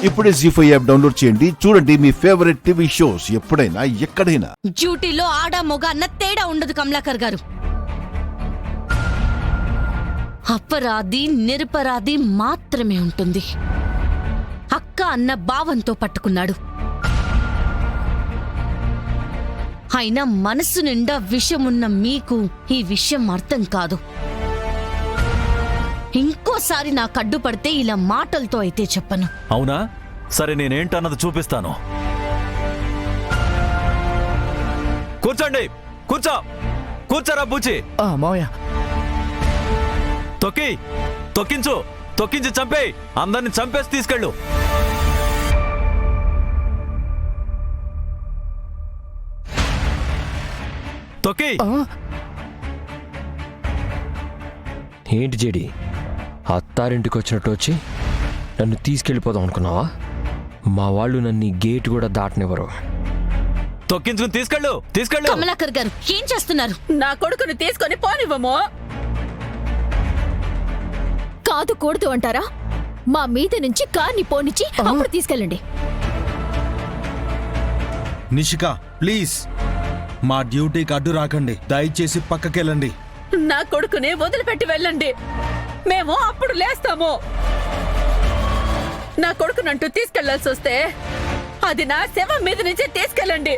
ఇప్పుడే జీ5 app download చేయండి. చూడండి మీ ఫేవరెట్ టీవీ షోస్ ఎప్పుడైనా ఎక్కడైనా. డ్యూటీలో ఆడా మొగ అన్న తేడా ఉండదు కమలాకర్ గారు. అపరాధి నిరపరాధి మాత్రమే ఉంటుంది. అక్క అన్న భావంతో పట్టుకున్నాడు. అయినా మనసు నిండా విషమున్న మీకు ఈ విషయం అర్థం కాదు. ఇంకోసారి నా కడ్డు పడితే ఇలా మాటలతో అయితే చెప్పను. అవునా? సరే, నేనేంటన్నది చూపిస్తాను. కూర్చోండి, కూర్చోరా బూచి. మావయ్య, తొక్కించి చంపేయి. అందరిని చంపేసి తీసుకెళ్ళు. తొక్కి. ఏంటి జేడి, అత్తారింటికి వచ్చినట్టు వచ్చి నన్ను తీసుకెళ్ళిపోదాం అనుకున్నావా? మా వాళ్ళు నన్ను గేట్ కూడా దాటనివ్వరు. తొక్కించుకుని తీసుకెళ్ళు. కమలాకర్ గారు ఏం చేస్తున్నారు? నా కొడుకుని తీసుకొని పోనివ్వము. కాదు కూడదు అంటారా? మా మీద నుంచి కార్ని పోనిచ్చి అప్పుడు తీసుకెళ్ళండి. నిషిక, ప్లీజ్ మా డ్యూటీకి అడ్డు రాకండి. దయచేసి పక్కకెళ్ళండి. నా కొడుకుని వదిలిపెట్టి వెళ్ళండి. మేము అప్పుడు లేస్తాము. నా కొడుకునంటూ తీసుకెళ్లాల్సి వస్తే అది నా శవం మీద నుంచి తీసుకెళ్ళండి.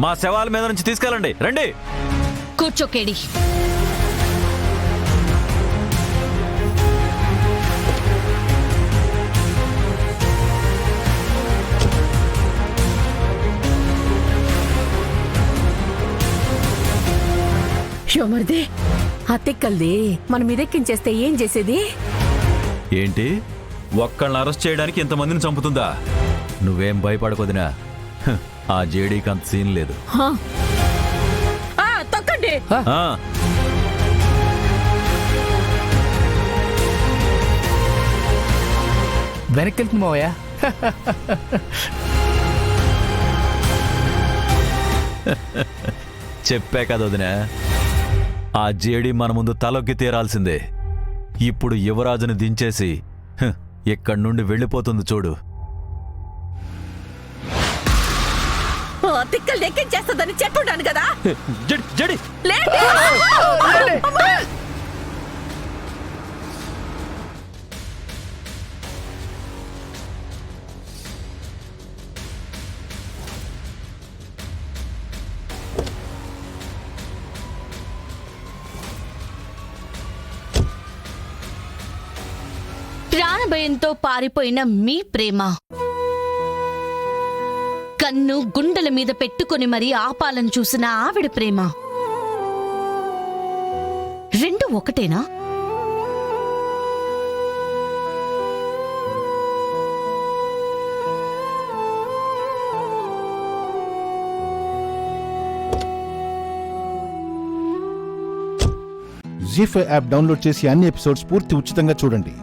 మా శవాల మీద నుంచి తీసుకెళ్ళండి. రండి. కూర్చోకేడి. షోమర్దే, అతిక్కల్ది మనం ఇదెక్కించేస్తే ఏం చేసేది? ఏంటి, ఒక్కళ్ళని అరెస్ట్ చేయడానికి ఇంతమందిని చంపుతుందా? నువ్వేం భయపడకొదినా. ఆ జేడీకి అంత సీన్ లేదు. తొక్కండి. వెనక్కి వెళ్తుంది మావయ్య. చెప్పే కదా వదినా, ఆ జేడీ మన ముందు తలొక్కి తీరాల్సిందే. ఇప్పుడు యువరాజుని దించేసి ఇక్కడి నుండి వెళ్ళిపోతుంది చూడు. తిక్కలు ఎక్కించేస్తుందని చెప్పుంటాను కదా. జడి ప్రాణభయంతో పారిపోయిన మీ ప్రేమ కన్ను గుండెల మీద పెట్టుకుని మరీ ఆపాలని చూసిన ఆవిడ ప్రేమ రెండు ఒకటేనా? జీ5 యాప్ డౌన్లోడ్ చేసి అన్ని ఎపిసోడ్స్ పూర్తి ఉచితంగా చూడండి.